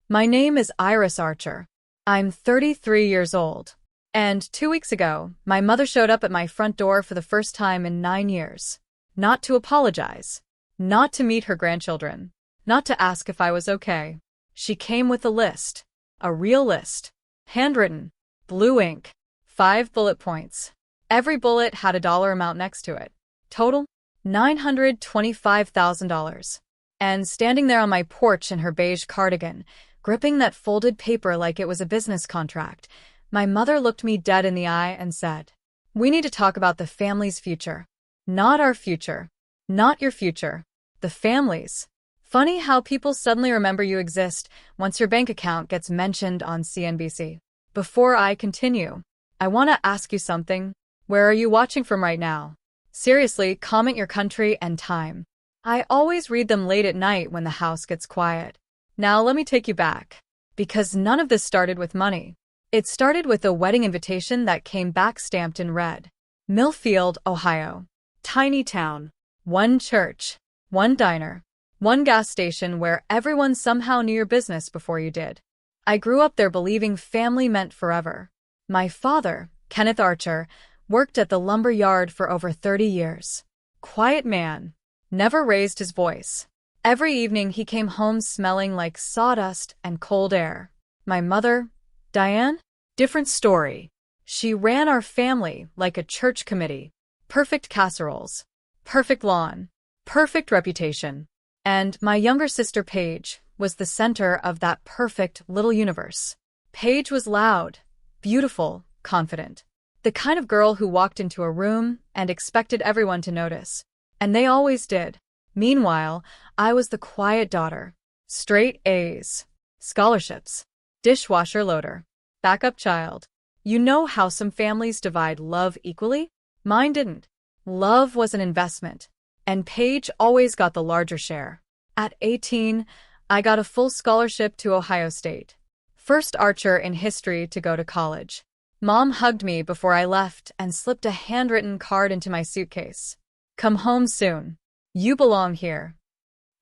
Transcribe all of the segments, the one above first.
My name is Iris Archer. I'm 33 years old. And 2 weeks ago, my mother showed up at my front door for the first time in 9 years. Not to apologize. Not to meet her grandchildren. Not to ask if I was okay. She came with a list. A real list. Handwritten. Blue ink. 5 bullet points. Every bullet had a dollar amount next to it. Total? $925,000. And standing there on my porch in her beige cardigan, gripping that folded paper like it was a business contract, my mother looked me dead in the eye and said, "We need to talk about the family's future. Not our future. Not your future. The family's." Funny how people suddenly remember you exist once your bank account gets mentioned on CNBC. Before I continue, I want to ask you something. Where are you watching from right now? Seriously, comment your country and time. I always read them late at night when the house gets quiet. Now let me take you back. Because none of this started with money. It started with a wedding invitation that came back stamped in red. Millfield, Ohio. Tiny town. One church. One diner. One gas station where everyone somehow knew your business before you did. I grew up there believing family meant forever. My father, Kenneth Archer, worked at the lumber yard for over 30 years. Quiet man. Never raised his voice. Every evening he came home smelling like sawdust and cold air. My mother, Diane? Different story. She ran our family like a church committee. Perfect casseroles. Perfect lawn. Perfect reputation. And my younger sister Paige was the center of that perfect little universe. Paige was loud, beautiful, confident. The kind of girl who walked into a room and expected everyone to notice. And they always did. Meanwhile, I was the quiet daughter. Straight A's. Scholarships. Dishwasher loader. Backup child. You know how some families divide love equally? Mine didn't. Love was an investment. And Paige always got the larger share. At 18, I got a full scholarship to Ohio State. First Archer in history to go to college. Mom hugged me before I left and slipped a handwritten card into my suitcase. "Come home soon. You belong here."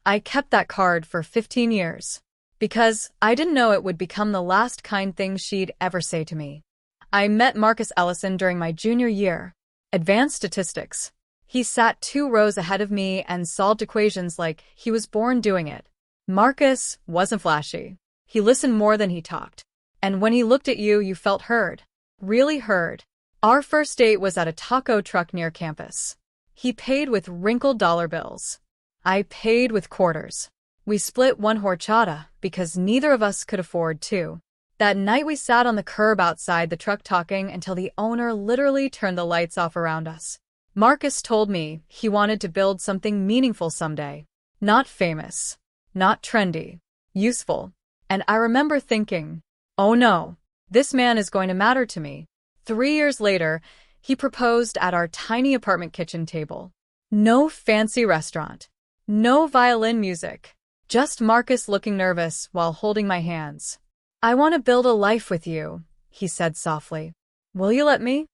I kept that card for 15 years. Because I didn't know it would become the last kind thing she'd ever say to me. I met Marcus Ellison during my junior year. Advanced statistics. He sat 2 rows ahead of me and solved equations like he was born doing it. Marcus wasn't flashy. He listened more than he talked. And when he looked at you, you felt heard. Really heard. Our first date was at a taco truck near campus. He paid with wrinkled dollar bills. I paid with quarters. We split one horchata because neither of us could afford 2. That night we sat on the curb outside the truck talking until the owner literally turned the lights off around us. Marcus told me he wanted to build something meaningful someday. Not famous. Not trendy. Useful. And I remember thinking, oh no, this man is going to matter to me. 3 years later, he proposed at our tiny apartment kitchen table. No fancy restaurant. No violin music. Just Marcus looking nervous while holding my hands. "I want to build a life with you," he said softly. "Will you let me?"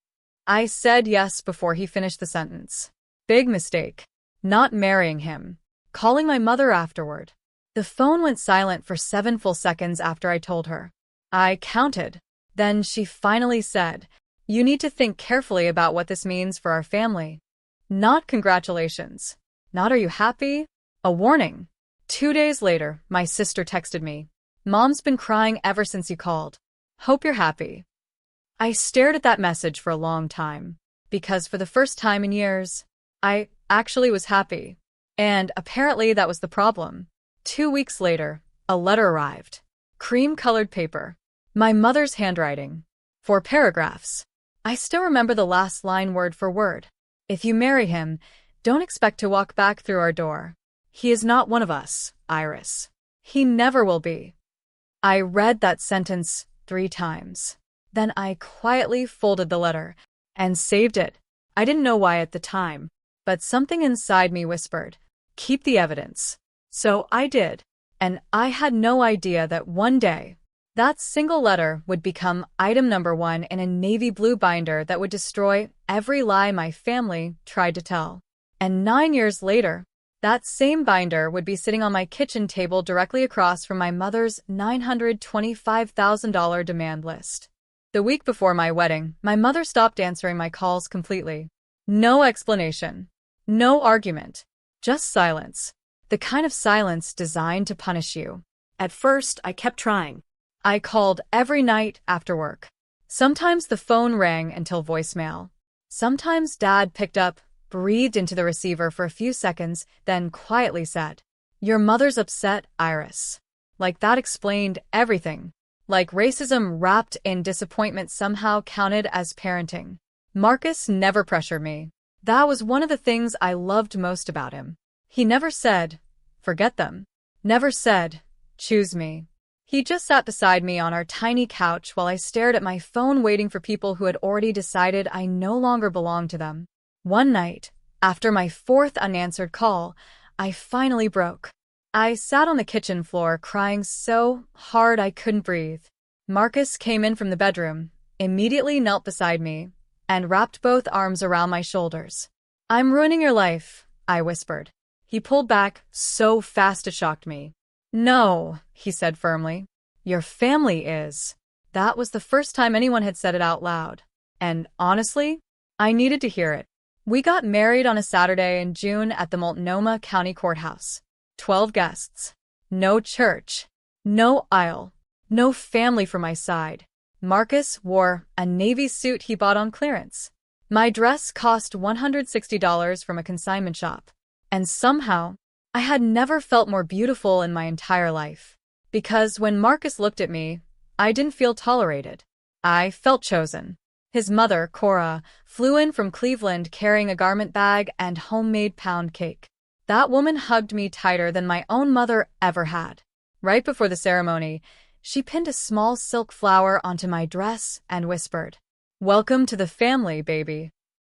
I said yes before he finished the sentence. Big mistake. Not marrying him. Calling my mother afterward. The phone went silent for 7 full seconds after I told her. I counted. Then she finally said, "You need to think carefully about what this means for our family." Not congratulations. Not "are you happy?" A warning. 2 days later, my sister texted me. "Mom's been crying ever since you called. Hope you're happy." I stared at that message for a long time, because for the first time in years, I actually was happy. And apparently that was the problem. 2 weeks later, a letter arrived. Cream-colored paper. My mother's handwriting. 4 paragraphs. I still remember the last line word for word. "If you marry him, don't expect to walk back through our door. He is not one of us, Iris. He never will be." I read that sentence 3 times. Then I quietly folded the letter and saved it. I didn't know why at the time, but something inside me whispered, "Keep the evidence." So I did. And I had no idea that one day, that single letter would become item number 1 in a navy blue binder that would destroy every lie my family tried to tell. And 9 years later, That same binder would be sitting on my kitchen table directly across from my mother's $925,000 demand list. The week before my wedding, my mother stopped answering my calls completely. No explanation. No argument. Just silence. The kind of silence designed to punish you. At first, I kept trying. I called every night after work. Sometimes the phone rang until voicemail. Sometimes Dad picked up, breathed into the receiver for a few seconds, then quietly said, "Your mother's upset, Iris." Like that explained everything. Like racism wrapped in disappointment somehow counted as parenting. Marcus never pressured me. That was one of the things I loved most about him. He never said, "Forget them." Never said, "Choose me." He just sat beside me on our tiny couch while I stared at my phone waiting for people who had already decided I no longer belonged to them. One night, after my fourth unanswered call, I finally broke. I sat on the kitchen floor crying so hard I couldn't breathe. Marcus came in from the bedroom, immediately knelt beside me, and wrapped both arms around my shoulders. "I'm ruining your life," I whispered. He pulled back so fast it shocked me. "No," he said firmly. "Your family is." That was the first time anyone had said it out loud. And honestly, I needed to hear it. We got married on a Saturday in June at the Multnomah County Courthouse. 12 guests. No church. No aisle. No family for my side. Marcus wore a navy suit he bought on clearance. My dress cost $160 from a consignment shop. And somehow, I had never felt more beautiful in my entire life. Because when Marcus looked at me, I didn't feel tolerated. I felt chosen. His mother, Cora, flew in from Cleveland carrying a garment bag and homemade pound cake. That woman hugged me tighter than my own mother ever had. Right before the ceremony, she pinned a small silk flower onto my dress and whispered, "Welcome to the family, baby."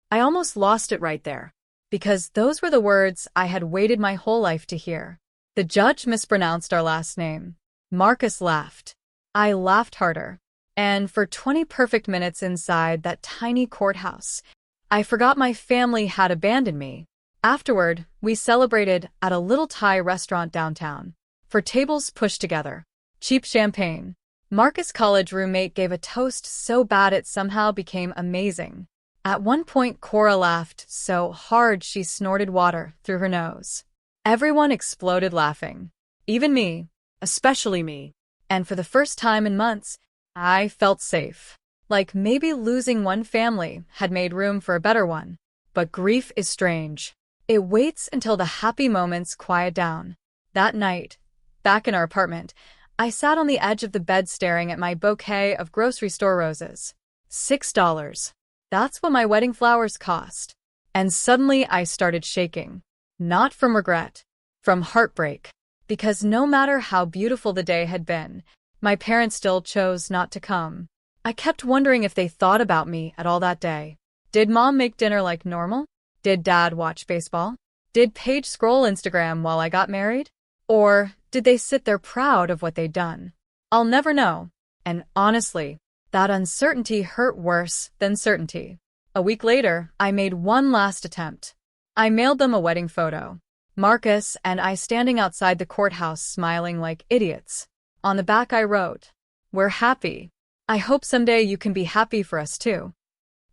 I almost lost it right there. Because those were the words I had waited my whole life to hear. The judge mispronounced our last name. Marcus laughed. I laughed harder. And for 20 perfect minutes inside that tiny courthouse, I forgot my family had abandoned me. Afterward, we celebrated at a little Thai restaurant downtown. For tables pushed together. Cheap champagne. Marcus' college roommate gave a toast so bad it somehow became amazing. At one point, Cora laughed so hard she snorted water through her nose. Everyone exploded laughing. Even me. Especially me. And for the first time in months, I felt safe. Like maybe losing one family had made room for a better one. But grief is strange. It waits until the happy moments quiet down. That night, back in our apartment, I sat on the edge of the bed staring at my bouquet of grocery store roses. $6. That's what my wedding flowers cost. And suddenly I started shaking. Not from regret. From heartbreak. Because no matter how beautiful the day had been, my parents still chose not to come. I kept wondering if they thought about me at all that day. Did Mom make dinner like normal? Did Dad watch baseball? Did Paige scroll Instagram while I got married? Or did they sit there proud of what they'd done? I'll never know. And honestly, that uncertainty hurt worse than certainty. A week later, I made one last attempt. I mailed them a wedding photo. Marcus and I standing outside the courthouse smiling like idiots. On the back I wrote, "We're happy. I hope someday you can be happy for us too."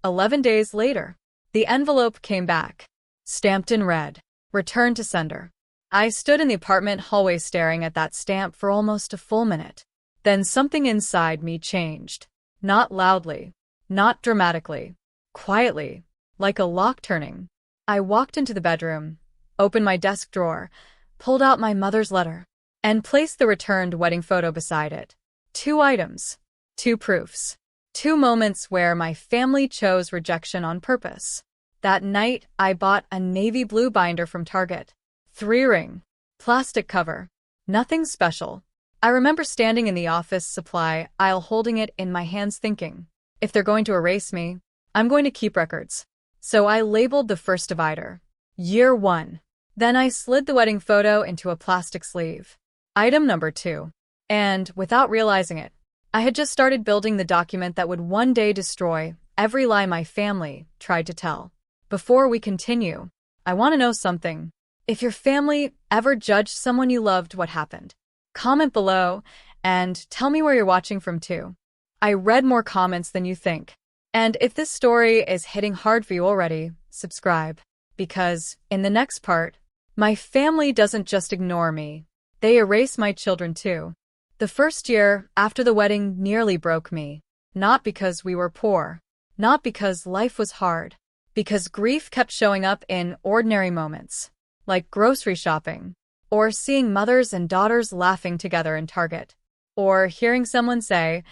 11 days later, the envelope came back. Stamped in red. Returned to sender. I stood in the apartment hallway staring at that stamp for almost a full minute. Then something inside me changed. Not loudly. Not dramatically. Quietly. Like a lock turning. I walked into the bedroom, opened my desk drawer, pulled out my mother's letter, and placed the returned wedding photo beside it. 2 items. 2 proofs. 2 moments where my family chose rejection on purpose. That night, I bought a navy blue binder from Target. 3-ring. Plastic cover. Nothing special. I remember standing in the office supply aisle holding it in my hands thinking, if they're going to erase me, I'm going to keep records. So I labeled the first divider. Year 1. Then I slid the wedding photo into a plastic sleeve. Item number 2. And, without realizing it, I had just started building the document that would one day destroy every lie my family tried to tell. Before we continue, I want to know something. If your family ever judged someone you loved, what happened? Comment below and tell me where you're watching from too. I read more comments than you think. And if this story is hitting hard for you already, subscribe. Because in the next part, my family doesn't just ignore me. They erase my children too. The first year after the wedding nearly broke me. Not because we were poor. Not because life was hard. Because grief kept showing up in ordinary moments. Like grocery shopping. Or seeing mothers and daughters laughing together in Target. Or hearing someone say,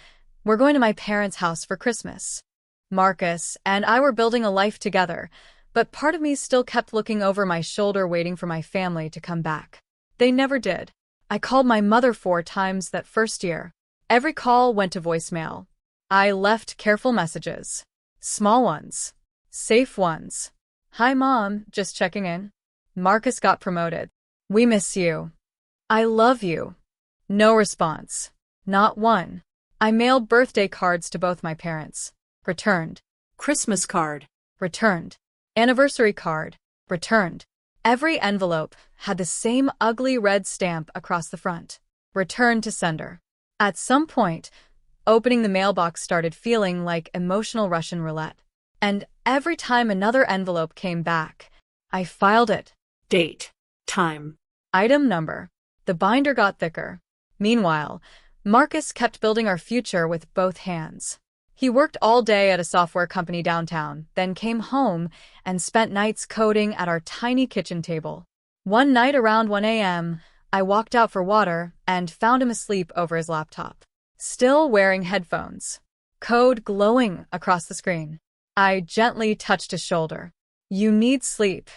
"We're going to my parents' house for Christmas." Marcus and I were building a life together, but part of me still kept looking over my shoulder waiting for my family to come back. They never did. I called my mother 4 times that first year. Every call went to voicemail. I left careful messages. Small ones. Safe ones. "Hi, Mom, just checking in. Marcus got promoted. We miss you. I love you." No response. Not one. I mailed birthday cards to both my parents. Returned. Christmas card. Returned. Anniversary card. Returned. Every envelope had the same ugly red stamp across the front. Returned to sender. At some point, opening the mailbox started feeling like emotional Russian roulette. And every time another envelope came back, I filed it. Date. Time. Item number. The binder got thicker. Meanwhile, Marcus kept building our future with both hands. He worked all day at a software company downtown, then came home and spent nights coding at our tiny kitchen table. One night around 1 a.m., I walked out for water and found him asleep over his laptop, still wearing headphones. Code glowing across the screen. I gently touched his shoulder. "You need sleep."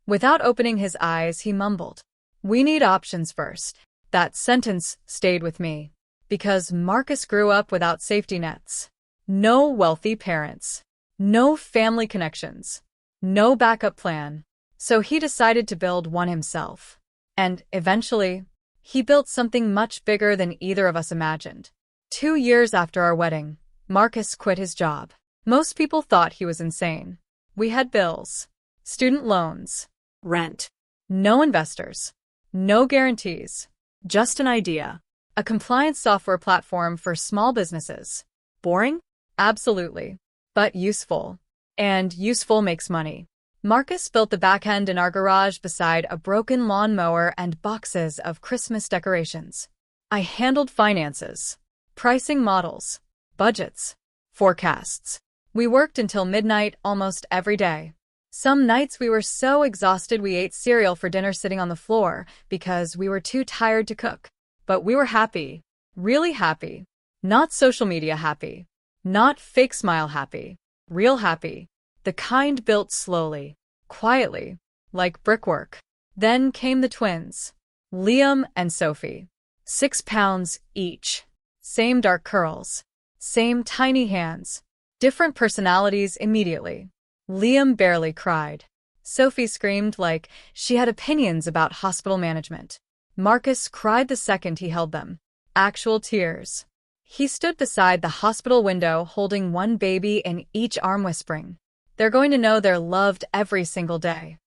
Without opening his eyes, he mumbled, "We need options first." That sentence stayed with me, because Marcus grew up without safety nets. No wealthy parents. No family connections. No backup plan. So he decided to build one himself. And eventually, he built something much bigger than either of us imagined. 2 years after our wedding, Marcus quit his job. Most people thought he was insane. We had bills. Student loans. Rent. No investors. No guarantees. Just an idea. A compliance software platform for small businesses. Boring? Absolutely. But useful. And useful makes money. Marcus built the back end in our garage beside a broken lawnmower and boxes of Christmas decorations. I handled finances, pricing models, budgets, forecasts. We worked until midnight almost every day. Some nights we were so exhausted we ate cereal for dinner sitting on the floor because we were too tired to cook. But we were happy. Really happy. Not social media happy. Not fake smile happy. Real happy. The kind built slowly, quietly, like brickwork. Then came the twins. Liam and Sophie. 6 pounds each. Same dark curls. Same tiny hands. Different personalities immediately. Liam barely cried. Sophie screamed like she had opinions about hospital management. Marcus cried the second he held them. Actual tears. He stood beside the hospital window holding one baby in each arm whispering, "They're going to know they're loved every single day."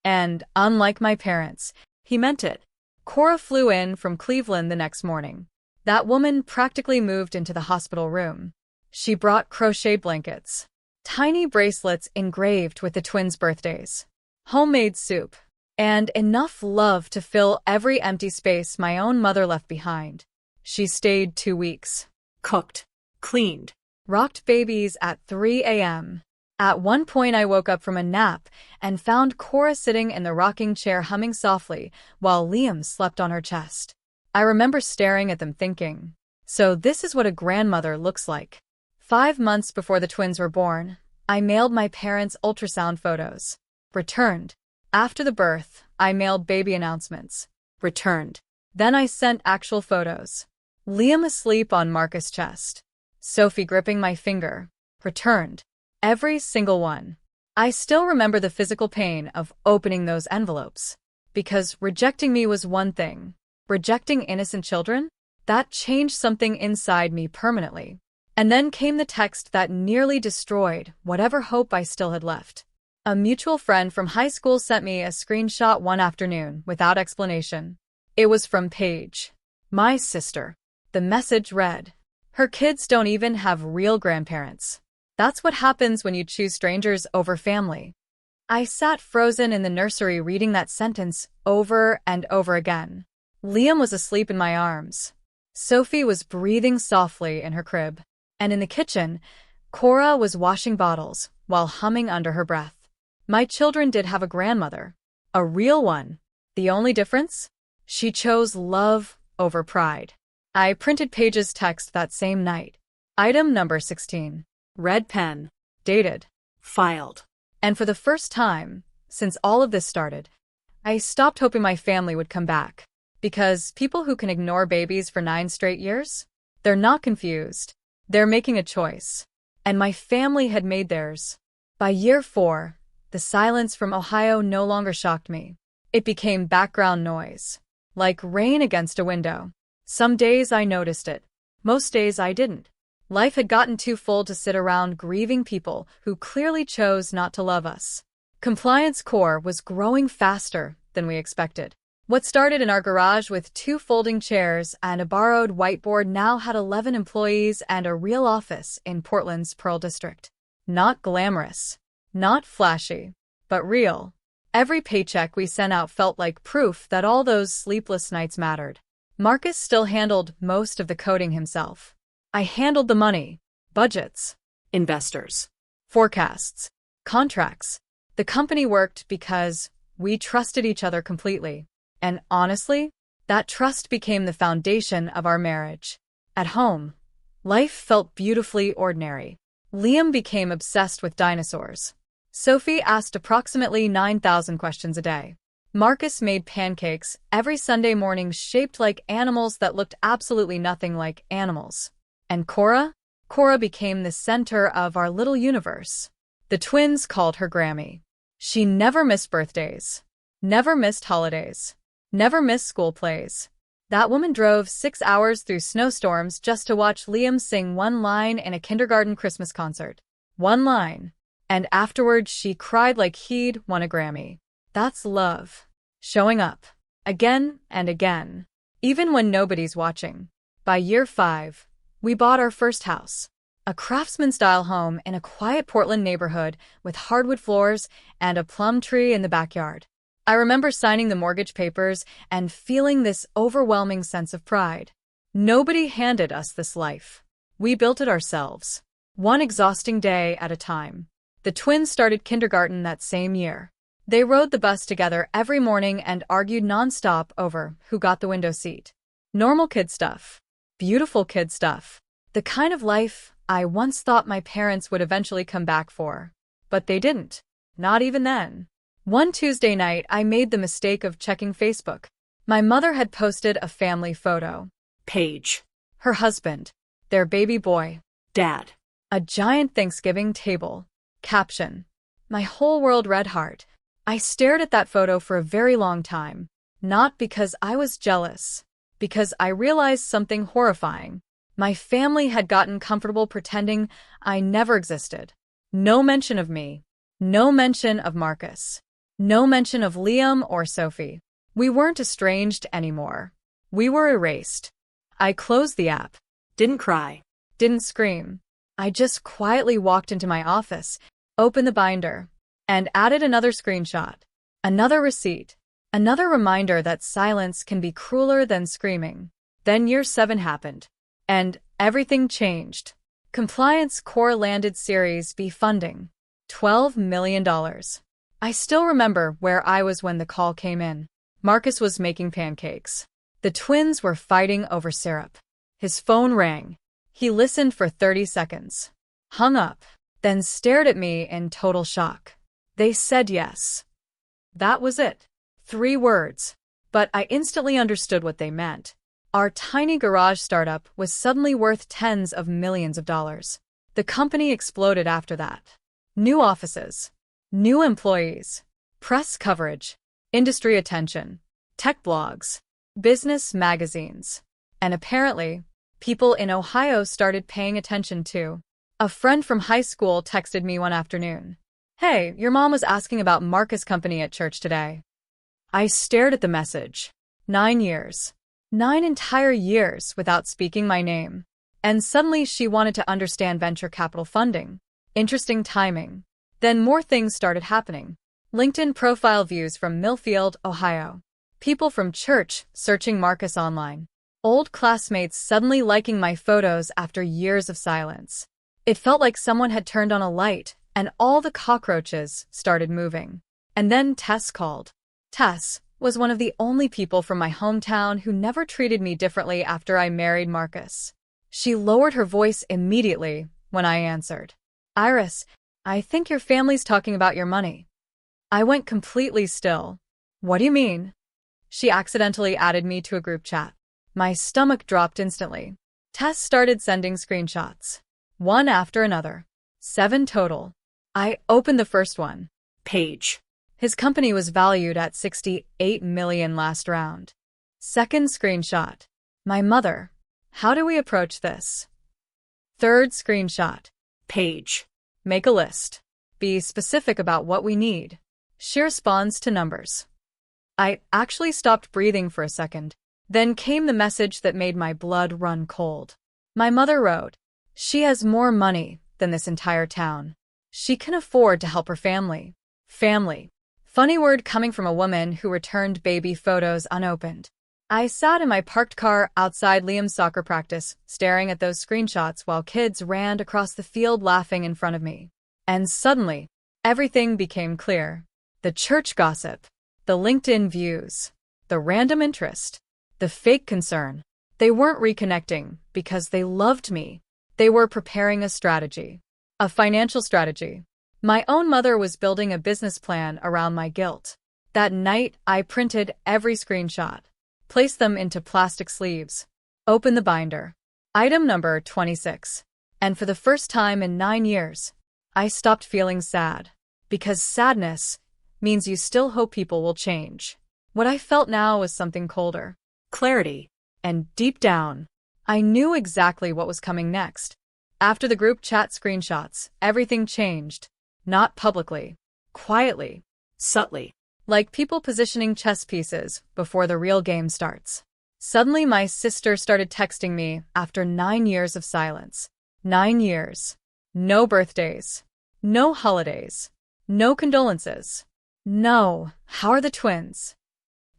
And, unlike my parents, he meant it. Cora flew in from Cleveland the next morning. That woman practically moved into the hospital room. She brought crocheted blankets, tiny bracelets engraved with the twins' birthdays, homemade soup, and enough love to fill every empty space my own mother left behind. She stayed 2 weeks. Cooked. Cleaned. Rocked babies at 3 a.m. At one point I woke up from a nap and found Cora sitting in the rocking chair humming softly while Liam slept on her chest. I remember staring at them thinking, so this is what a grandmother looks like. 5 months before the twins were born, I mailed my parents' ultrasound photos. Returned. After the birth, I mailed baby announcements. Returned. Then I sent actual photos. Liam asleep on Marcus' chest. Sophie gripping my finger. Returned. Every single one. I still remember the physical pain of opening those envelopes. Because rejecting me was one thing. Rejecting innocent children? That changed something inside me permanently. And then came the text that nearly destroyed whatever hope I still had left. A mutual friend from high school sent me a screenshot one afternoon without explanation. It was from Paige, my sister. The message read, "Her kids don't even have real grandparents. That's what happens when you choose strangers over family." I sat frozen in the nursery reading that sentence over and over again. Liam was asleep in my arms. Sophie was breathing softly in her crib. And in the kitchen, Cora was washing bottles while humming under her breath. My children did have a grandmother. A real one. The only difference? She chose love over pride. I printed Paige's text that same night. Item number 16. Red pen. Dated. Filed. And for the first time, since all of this started, I stopped hoping my family would come back. Because people who can ignore babies for 9 straight years? They're not confused. They're making a choice. And my family had made theirs. By year 4, the silence from Ohio no longer shocked me. It became background noise, like rain against a window. Some days I noticed it. Most days I didn't. Life had gotten too full to sit around grieving people who clearly chose not to love us. Compliance Core was growing faster than we expected. What started in our garage with 2 folding chairs and a borrowed whiteboard now had 11 employees and a real office in Portland's Pearl District. Not glamorous. Not flashy, but real. Every paycheck we sent out felt like proof that all those sleepless nights mattered. Marcus still handled most of the coding himself. I handled the money, budgets, Investors. forecasts, contracts. The company worked because we trusted each other completely. And honestly, that trust became the foundation of our marriage. At home, life felt beautifully ordinary. Liam became obsessed with dinosaurs. Sophie asked approximately 9,000 questions a day. Marcus made pancakes every Sunday morning shaped like animals that looked absolutely nothing like animals. And Cora? Cora became the center of our little universe. The twins called her Grammy. She never missed birthdays, never missed holidays, never missed school plays. That woman drove 6 hours through snowstorms just to watch Liam sing one line in a kindergarten Christmas concert. One line. And afterwards she cried like he'd won a Grammy. That's love. Showing up. Again and again. Even when nobody's watching. By year 5, we bought our first house. A craftsman-style home in a quiet Portland neighborhood with hardwood floors and a plum tree in the backyard. I remember signing the mortgage papers and feeling this overwhelming sense of pride. Nobody handed us this life. We built it ourselves. One exhausting day at a time. The twins started kindergarten that same year. They rode the bus together every morning and argued nonstop over who got the window seat. Normal kid stuff. Beautiful kid stuff. The kind of life I once thought my parents would eventually come back for. But they didn't. Not even then. One Tuesday night, I made the mistake of checking Facebook. My mother had posted a family photo. Paige. Her husband. Their baby boy. Dad. A giant Thanksgiving table. Caption. My whole world red heart. I stared at that photo for a very long time. Not because I was jealous. Because I realized something horrifying. My family had gotten comfortable pretending I never existed. No mention of me. No mention of Marcus. No mention of Liam or Sophie. We weren't estranged anymore. We were erased. I closed the app. Didn't cry. Didn't scream. I just quietly walked into my office, opened the binder, and added another screenshot. Another receipt. Another reminder that silence can be crueler than screaming. Then year 7 happened. And everything changed. Compliance Core landed Series B funding. $12 million. I still remember where I was when the call came in. Marcus was making pancakes. The twins were fighting over syrup. His phone rang. He listened for 30 seconds. Hung up. Then stared at me in total shock. They said yes. That was it. 3 words. But I instantly understood what they meant. Our tiny garage startup was suddenly worth tens of millions of dollars. The company exploded after that. New offices. New employees. Press coverage. Industry attention. Tech blogs. Business magazines. And apparently, people in Ohio started paying attention too. A friend from high school texted me one afternoon. Hey, your mom was asking about Marcus' company at church today. I stared at the message. 9 years. 9 entire years without speaking my name. And suddenly she wanted to understand venture capital funding. Interesting timing. Then more things started happening. LinkedIn profile views from Millfield, Ohio. People from church searching Marcus online. Old classmates suddenly liking my photos after years of silence. It felt like someone had turned on a light, and all the cockroaches started moving. And then Tess called. Tess was one of the only people from my hometown who never treated me differently after I married Marcus. She lowered her voice immediately when I answered. Iris, I think your family's talking about your money. I went completely still. What do you mean? She accidentally added me to a group chat. My stomach dropped instantly. Tess started sending screenshots. One after another. 7 total. I opened the first one. Page. His company was valued at $68 million last round. Second screenshot. My mother. How do we approach this? Third screenshot. Page. Make a list. Be specific about what we need. She responds to numbers. I actually stopped breathing for a second. Then came the message that made my blood run cold. My mother wrote, she has more money than this entire town. She can afford to help her family. Family. Funny word coming from a woman who returned baby photos unopened. I sat in my parked car outside Liam's soccer practice, staring at those screenshots while kids ran across the field laughing in front of me. And suddenly, everything became clear. The church gossip, the LinkedIn views, the random interest, the fake concern. They weren't reconnecting because they loved me. They were preparing a strategy. A financial strategy. My own mother was building a business plan around my guilt. That night, I printed every screenshot. Placed them into plastic sleeves. Opened the binder. Item number 26. And for the first time in 9 years, I stopped feeling sad. Because sadness means you still hope people will change. What I felt now was something colder. Clarity. And deep down, I knew exactly what was coming next. After the group chat screenshots, everything changed. Not publicly. Quietly. Subtly. Like people positioning chess pieces before the real game starts. Suddenly my sister started texting me after 9 years of silence. 9 years. No birthdays. No holidays. No condolences. No, how are the twins?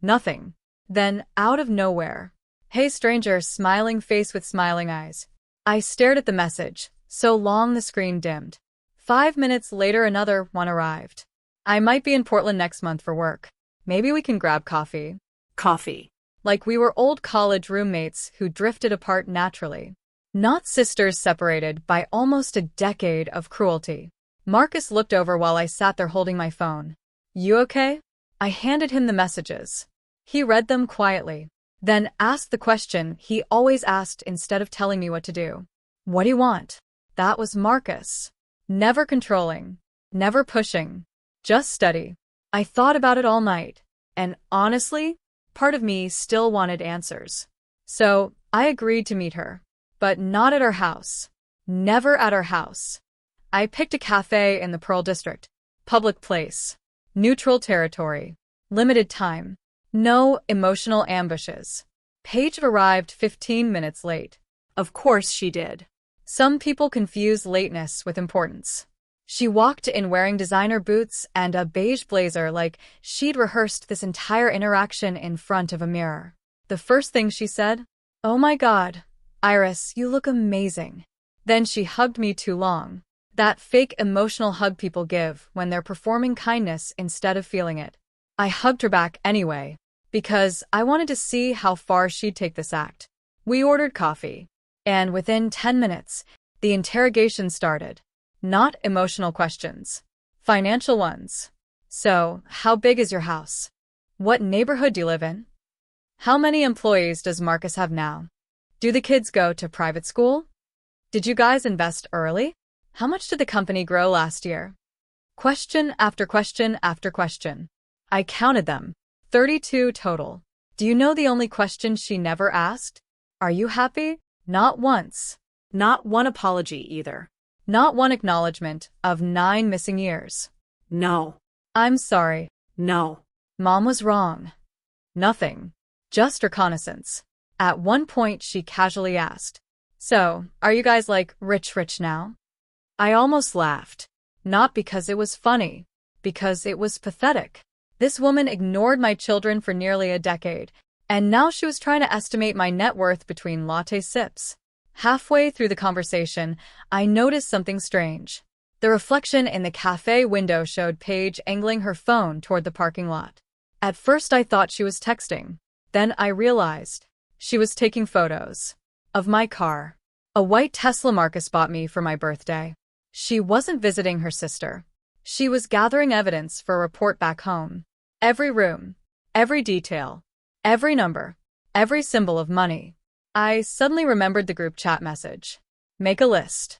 Nothing. Then, out of nowhere. Hey stranger, smiling face with smiling eyes. I stared at the message, so long the screen dimmed. 5 minutes later another one arrived. I might be in Portland next month for work. Maybe we can grab coffee. Coffee. Like we were old college roommates who drifted apart naturally. Not sisters separated by almost a decade of cruelty. Marcus looked over while I sat there holding my phone. You okay? I handed him the messages. He read them quietly, then asked the question he always asked instead of telling me what to do. What do you want? That was Marcus. Never controlling. Never pushing. Just steady. I thought about it all night, and honestly, part of me still wanted answers. So, I agreed to meet her. But not at her house. Never at her house. I picked a cafe in the Pearl District. Public place. Neutral territory. Limited time. No emotional ambushes. Paige arrived 15 minutes late. Of course she did. Some people confuse lateness with importance. She walked in wearing designer boots and a beige blazer like she'd rehearsed this entire interaction in front of a mirror. The first thing she said, "Oh my God, Iris, you look amazing." Then she hugged me too long. That fake emotional hug people give when they're performing kindness instead of feeling it. I hugged her back anyway, because I wanted to see how far she'd take this act. We ordered coffee. And within 10 minutes, the interrogation started. Not emotional questions. Financial ones. So, how big is your house? What neighborhood do you live in? How many employees does Marcus have now? Do the kids go to private school? Did you guys invest early? How much did the company grow last year? Question after question after question. I counted them. 32 total. Do you know the only question she never asked? Are you happy? Not once. Not one apology either. Not one acknowledgement of 9 missing years. No. I'm sorry. No. Mom was wrong. Nothing. Just reconnaissance. At one point, she casually asked, "So, are you guys like rich now?" I almost laughed. Not because it was funny, because it was pathetic. This woman ignored my children for nearly a decade, and now she was trying to estimate my net worth between latte sips. Halfway through the conversation, I noticed something strange. The reflection in the cafe window showed Paige angling her phone toward the parking lot. At first I thought she was texting. Then I realized she was taking photos of my car. A white Tesla Marcus bought me for my birthday. She wasn't visiting her sister. She was gathering evidence for a report back home. Every room, every detail, every number, every symbol of money. I suddenly remembered the group chat message. Make a list.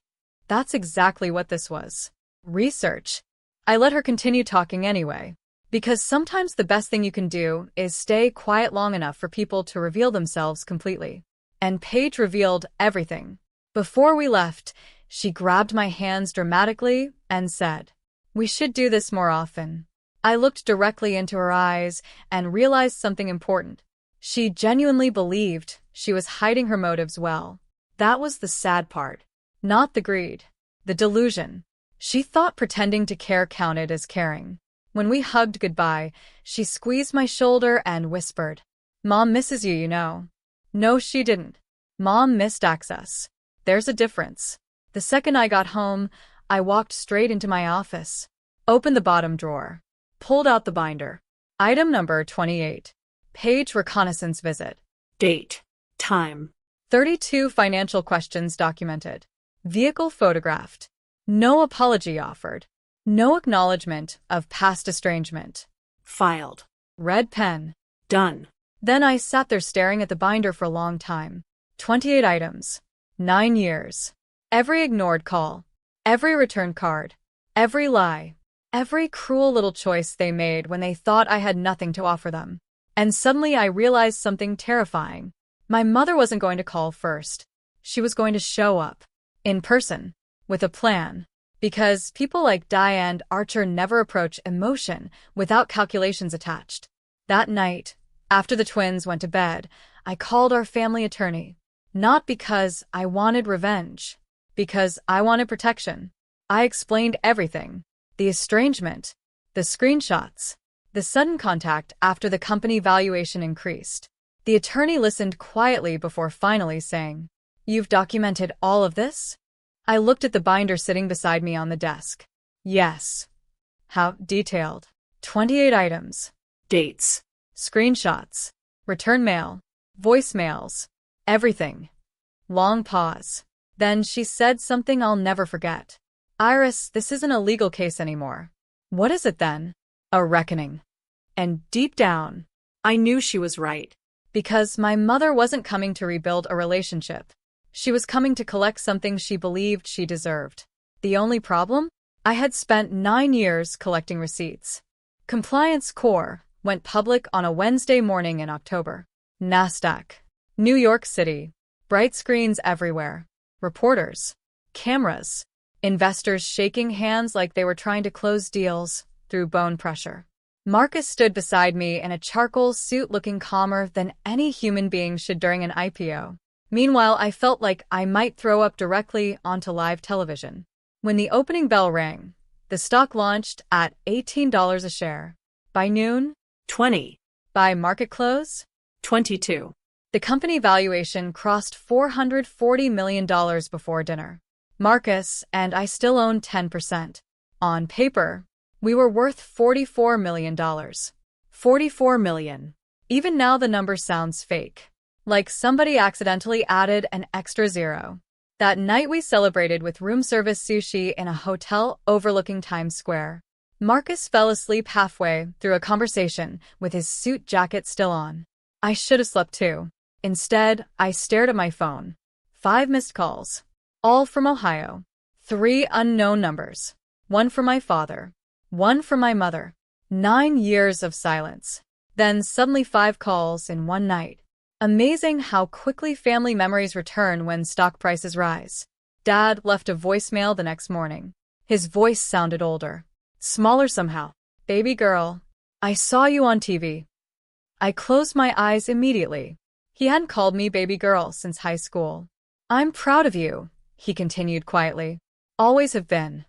That's exactly what this was. Research. I let her continue talking anyway, because sometimes the best thing you can do is stay quiet long enough for people to reveal themselves completely. And Paige revealed everything. Before we left, she grabbed my hands dramatically and said, "We should do this more often." I looked directly into her eyes and realized something important. She genuinely believed she was hiding her motives well. That was the sad part. Not the greed. The delusion. She thought pretending to care counted as caring. When we hugged goodbye, she squeezed my shoulder and whispered, "Mom misses you, you know." No, she didn't. Mom missed access. There's a difference. The second I got home, I walked straight into my office, opened the bottom drawer, pulled out the binder. Item number 28. Paige reconnaissance visit. Date. Time. 32 financial questions documented. Vehicle photographed. No apology offered. No acknowledgement of past estrangement. Filed. Red pen. Done. Then I sat there staring at the binder for a long time. 28 items. 9 years. Every ignored call. Every return card. Every lie. Every cruel little choice they made when they thought I had nothing to offer them. And suddenly I realized something terrifying. My mother wasn't going to call first. She was going to show up. In person. With a plan. Because people like Diane Archer never approach emotion without calculations attached. That night, after the twins went to bed, I called our family attorney. Not because I wanted revenge. Because I wanted protection. I explained everything. The estrangement. The screenshots. The sudden contact after the company valuation increased. The attorney listened quietly before finally saying, "You've documented all of this?" I looked at the binder sitting beside me on the desk. Yes. How detailed. 28 items. Dates. Screenshots. Return mail. Voicemails. Everything. Long pause. Then she said something I'll never forget. "Iris, this isn't a legal case anymore." "What is it then?" "A reckoning." And deep down, I knew she was right. because my mother wasn't coming to rebuild a relationship. She was coming to collect something she believed she deserved. The only problem? I had spent 9 years collecting receipts. Compliance Core went public on a Wednesday morning in October. NASDAQ. New York City. Bright screens everywhere. Reporters. Cameras. Investors shaking hands like they were trying to close deals through bone pressure. Marcus stood beside me in a charcoal suit looking calmer than any human being should during an IPO. Meanwhile, I felt like I might throw up directly onto live television. When the opening bell rang, the stock launched at $18 a share. By noon, 20. By market close, 22. The company valuation crossed $440 million before dinner. Marcus and I still owned 10%. On paper, we were worth $44 million. $44 million. Even now the number sounds fake. Like somebody accidentally added an extra zero. That night we celebrated with room service sushi in a hotel overlooking Times Square. Marcus fell asleep halfway through a conversation with his suit jacket still on. I should have slept too. Instead, I stared at my phone. 5 missed calls. All from Ohio. 3 unknown numbers. 1 from my father. 1 from my mother. 9 years of silence. Then suddenly 5 calls in one night. Amazing how quickly family memories return when stock prices rise. Dad left a voicemail the next morning. His voice sounded older. Smaller somehow. Baby girl, I saw you on TV. I closed my eyes immediately. He hadn't called me baby girl since high school. I'm proud of you, he continued quietly. Always have been.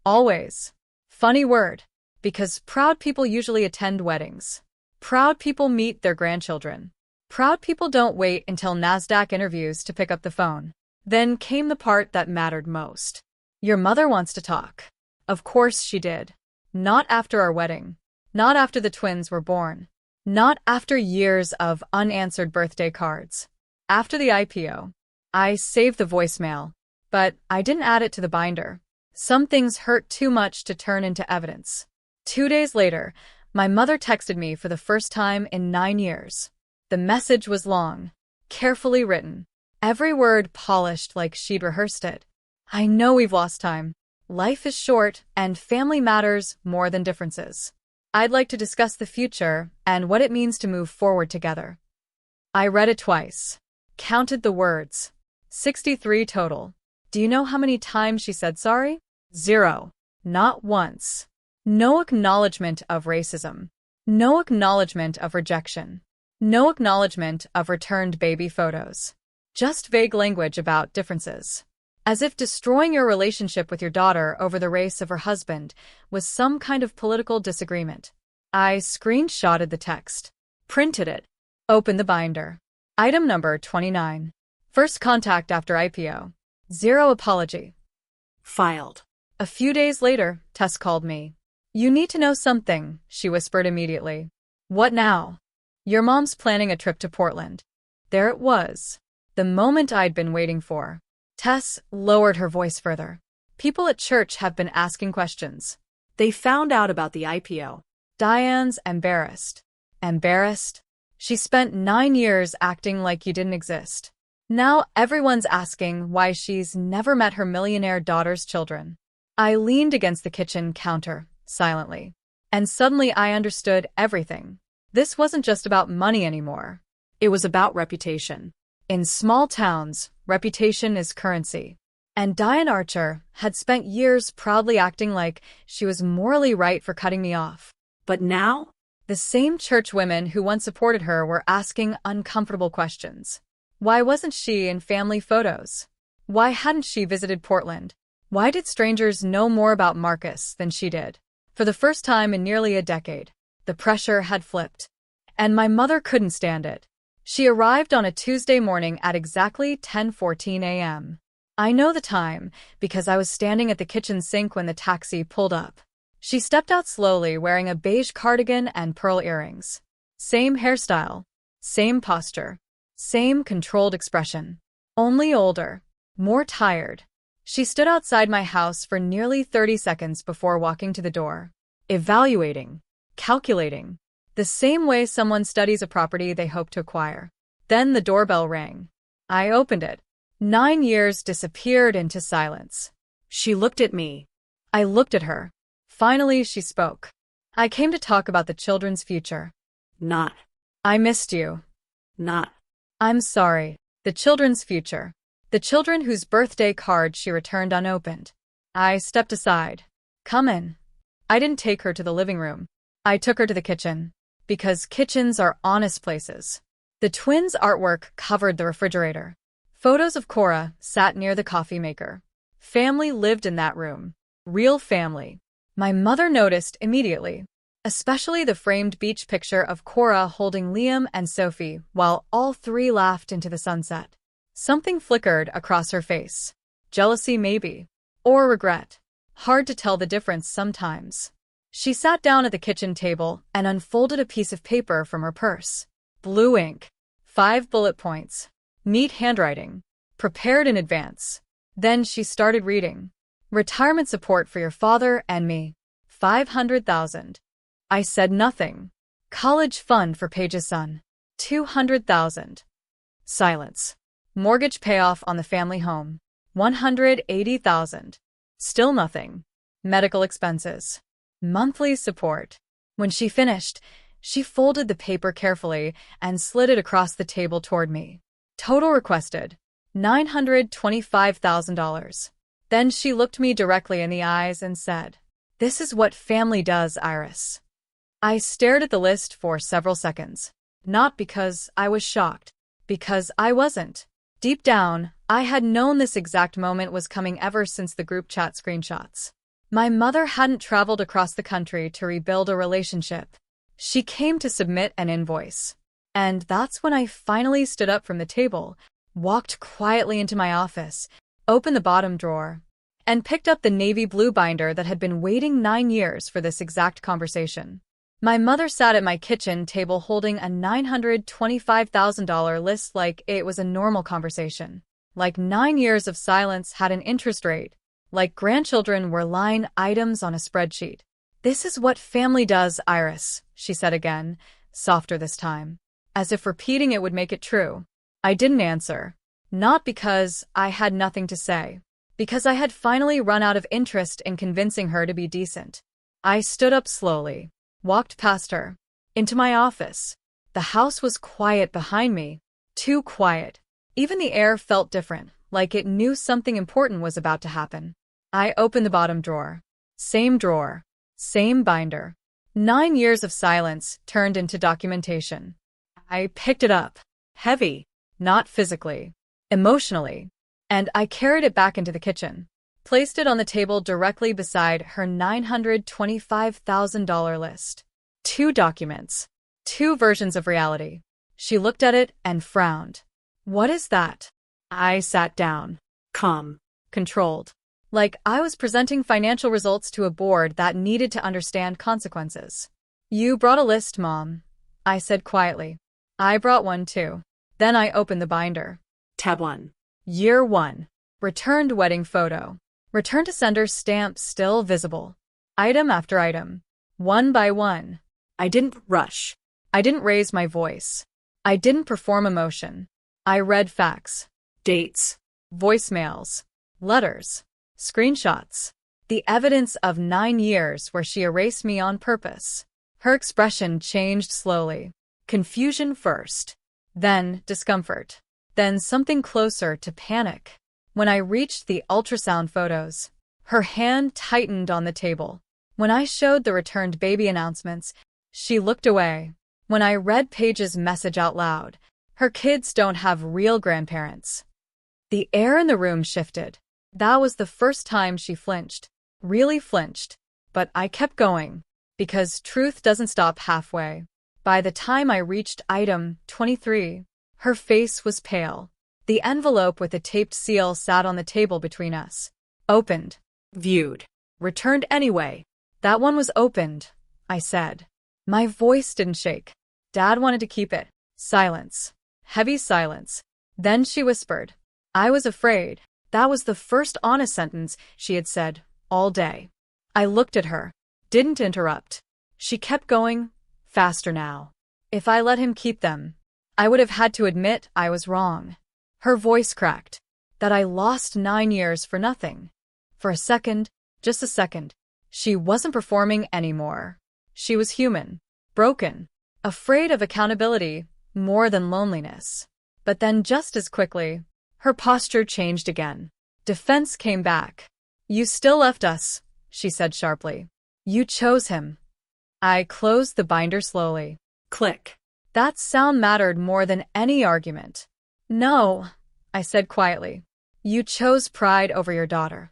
Always. Funny word, because proud people usually attend weddings. Proud people meet their grandchildren. Proud people don't wait until NASDAQ interviews to pick up the phone. Then came the part that mattered most. Your mother wants to talk. Of course she did. Not after our wedding. Not after the twins were born. Not after years of unanswered birthday cards. After the IPO. I saved the voicemail, but I didn't add it to the binder. Some things hurt too much to turn into evidence. 2 days later, my mother texted me for the first time in 9 years. The message was long, carefully written, every word polished like she'd rehearsed it. I know we've lost time. Life is short, and family matters more than differences. I'd like to discuss the future and what it means to move forward together. I read it twice. Counted the words. 63 total. Do you know how many times she said sorry? 0. Not once. No acknowledgement of racism. No acknowledgement of rejection. No acknowledgement of returned baby photos. Just vague language about differences. As if destroying your relationship with your daughter over the race of her husband was some kind of political disagreement. I screenshotted the text. Printed it. Opened the binder. Item number 29. First contact after IPO. 0 apology. Filed. A few days later, Tess called me. You need to know something, she whispered immediately. What now? Your mom's planning a trip to Portland. There it was. The moment I'd been waiting for. Tess lowered her voice further. People at church have been asking questions. They found out about the IPO. Diane's embarrassed. Embarrassed? She spent 9 years acting like you didn't exist. Now everyone's asking why she's never met her millionaire daughter's children. I leaned against the kitchen counter, silently. And suddenly I understood everything. This wasn't just about money anymore. It was about reputation. In small towns, reputation is currency. And Diane Archer had spent years proudly acting like she was morally right for cutting me off. But now? The same church women who once supported her were asking uncomfortable questions. Why wasn't she in family photos? Why hadn't she visited Portland? Why did strangers know more about Marcus than she did? For the first time in nearly a decade, the pressure had flipped. And my mother couldn't stand it. She arrived on a Tuesday morning at exactly 10:14 a.m. I know the time because I was standing at the kitchen sink when the taxi pulled up. She stepped out slowly wearing a beige cardigan and pearl earrings. Same hairstyle, same posture, same controlled expression. Only older, more tired. She stood outside my house for nearly 30 seconds before walking to the door. Evaluating, calculating, the same way someone studies a property they hope to acquire. Then the doorbell rang. I opened it. 9 years disappeared into silence. She looked at me. I looked at her. Finally, she spoke. I came to talk about the children's future. Not. I missed you. Not. I'm sorry. The children's future. The children whose birthday card she returned unopened. I stepped aside. Come in. I didn't take her to the living room. I took her to the kitchen. Because kitchens are honest places. The twins' artwork covered the refrigerator. Photos of Cora sat near the coffee maker. Family lived in that room. Real family. My mother noticed immediately. Especially the framed beach picture of Cora holding Liam and Sophie while all three laughed into the sunset. Something flickered across her face. Jealousy maybe. Or regret. Hard to tell the difference sometimes. She sat down at the kitchen table and unfolded a piece of paper from her purse. Blue ink. 5 bullet points. Neat handwriting. Prepared in advance. Then she started reading. Retirement support for your father and me. 500,000. I said nothing. College fund for Paige's son. 200,000. Silence. Mortgage payoff on the family home. 180,000. Still nothing. Medical expenses. Monthly support. When she finished, she folded the paper carefully and slid it across the table toward me. Total requested. $925,000. Then she looked me directly in the eyes and said, This is what family does, Iris. I stared at the list for several seconds. Not because I was shocked, because I wasn't. Deep down, I had known this exact moment was coming ever since the group chat screenshots. My mother hadn't traveled across the country to rebuild a relationship. She came to submit an invoice. And that's when I finally stood up from the table, walked quietly into my office, opened the bottom drawer, and picked up the navy blue binder that had been waiting 9 years for this exact conversation. My mother sat at my kitchen table holding a $925,000 list like it was a normal conversation. Like 9 years of silence had an interest rate. Like grandchildren were line items on a spreadsheet. This is what family does, Iris, she said again, softer this time, as if repeating it would make it true. I didn't answer. Not because I had nothing to say. Because I had finally run out of interest in convincing her to be decent. I stood up slowly, walked past her, into my office. The house was quiet behind me, too quiet. Even the air felt different, like it knew something important was about to happen. I opened the bottom drawer. Same drawer. Same binder. 9 years of silence turned into documentation. I picked it up. Heavy. Not physically. Emotionally. And I carried it back into the kitchen. Placed it on the table directly beside her $925,000 list. 2 documents. 2 versions of reality. She looked at it and frowned. What is that? I sat down. Calm. Controlled. Like I was presenting financial results to a board that needed to understand consequences. You brought a list, Mom, I said quietly. I brought one too. Then I opened the binder. Tab 1. Year 1. Returned wedding photo. Return to sender stamp still visible. Item after item. One by one. I didn't rush. I didn't raise my voice. I didn't perform emotion. I read facts. Dates. Voicemails. Letters. Screenshots. The evidence of 9 years where she erased me on purpose. Her expression changed slowly. Confusion first. Then discomfort. Then something closer to panic. When I reached the ultrasound photos, her hand tightened on the table. When I showed the returned baby announcements, she looked away. When I read Paige's message out loud, her kids don't have real grandparents. The air in the room shifted. That was the first time she flinched. Really flinched. But I kept going. Because truth doesn't stop halfway. By the time I reached item 23, her face was pale. The envelope with the taped seal sat on the table between us. Opened. Viewed. Returned anyway. That one was opened, I said. My voice didn't shake. Dad wanted to keep it. Silence. Heavy silence. Then she whispered. I was afraid. That was the first honest sentence she had said all day. I looked at her. Didn't interrupt. She kept going. Faster now. If I let him keep them, I would have had to admit I was wrong. Her voice cracked. That I lost 9 years for nothing. For a second, just a second, she wasn't performing anymore. She was human. Broken. Afraid of accountability more than loneliness. But then just as quickly, her posture changed again. Defense came back. You still left us, she said sharply. You chose him. I closed the binder slowly. Click. That sound mattered more than any argument. No, I said quietly. You chose pride over your daughter.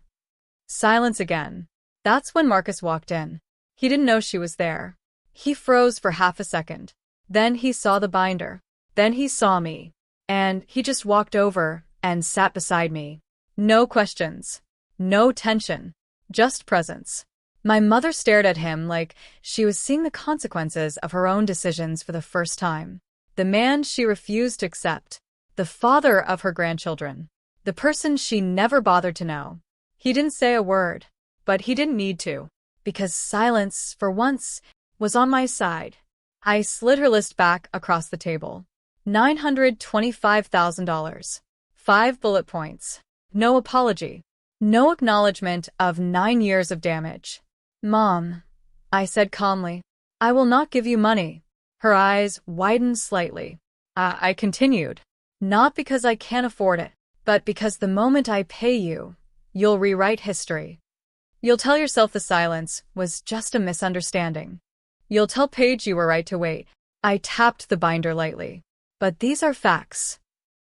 Silence again. That's when Marcus walked in. He didn't know she was there. He froze for half a second. Then he saw the binder. Then he saw me. And he just walked over and sat beside me. No questions. No tension. Just presence. My mother stared at him like she was seeing the consequences of her own decisions for the first time. The man she refused to accept. The father of her grandchildren. The person she never bothered to know. He didn't say a word, but he didn't need to, because silence, for once, was on my side. I slid her list back across the table. $925,000. 5 bullet points. No apology. No acknowledgement of 9 years of damage. Mom, I said calmly, I will not give you money. Her eyes widened slightly. I continued. Not because I can't afford it, but because the moment I pay you, you'll rewrite history. You'll tell yourself the silence was just a misunderstanding. You'll tell Paige you were right to wait. I tapped the binder lightly. But these are facts.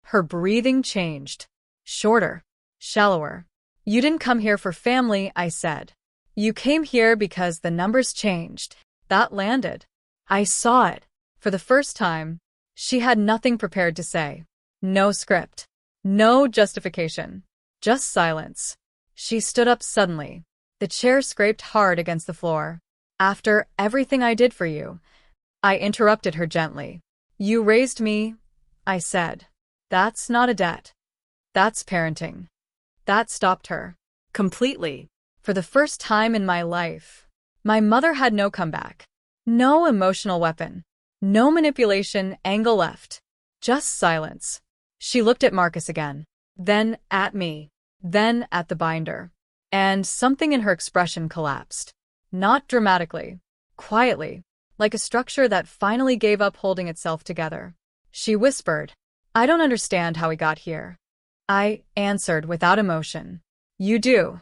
Her breathing changed. Shorter. Shallower. You didn't come here for family, I said. You came here because the numbers changed. That landed. I saw it. For the first time, she had nothing prepared to say. No script. No justification. Just silence. She stood up suddenly. The chair scraped hard against the floor. After everything I did for you, I interrupted her gently. You raised me, I said. That's not a debt. That's parenting. That stopped her. Completely. For the first time in my life, my mother had no comeback. No emotional weapon. No manipulation angle left. Just silence. She looked at Marcus again. Then at me. Then at the binder. And something in her expression collapsed. Not dramatically. Quietly. Like a structure that finally gave up holding itself together. She whispered, I don't understand how we got here. I answered without emotion. You do.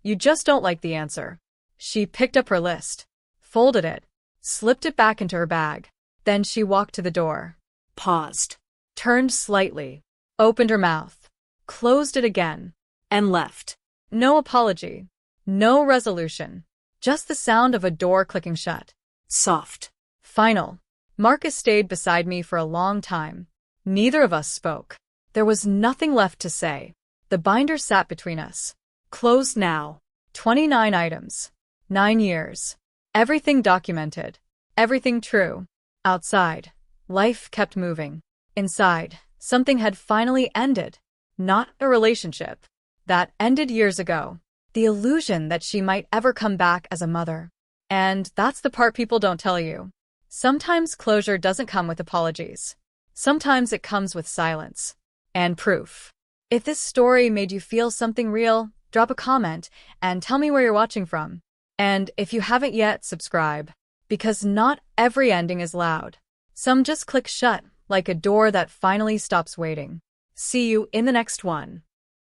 You just don't like the answer. She picked up her list, folded it, slipped it back into her bag. Then she walked to the door. Paused. Turned slightly. Opened her mouth. Closed it again. And left. No apology. No resolution. Just the sound of a door clicking shut. Soft. Final. Marcus stayed beside me for a long time. Neither of us spoke. There was nothing left to say. The binder sat between us. Closed now. 29 items. 9 years. Everything documented. Everything true. Outside, life kept moving. Inside, something had finally ended. Not a relationship. That ended years ago. The illusion that she might ever come back as a mother. And that's the part people don't tell you. Sometimes closure doesn't come with apologies. Sometimes it comes with silence. And proof. If this story made you feel something real, drop a comment and tell me where you're watching from. And if you haven't yet, subscribe. Because not every ending is loud. Some just click shut, like a door that finally stops waiting. See you in the next one.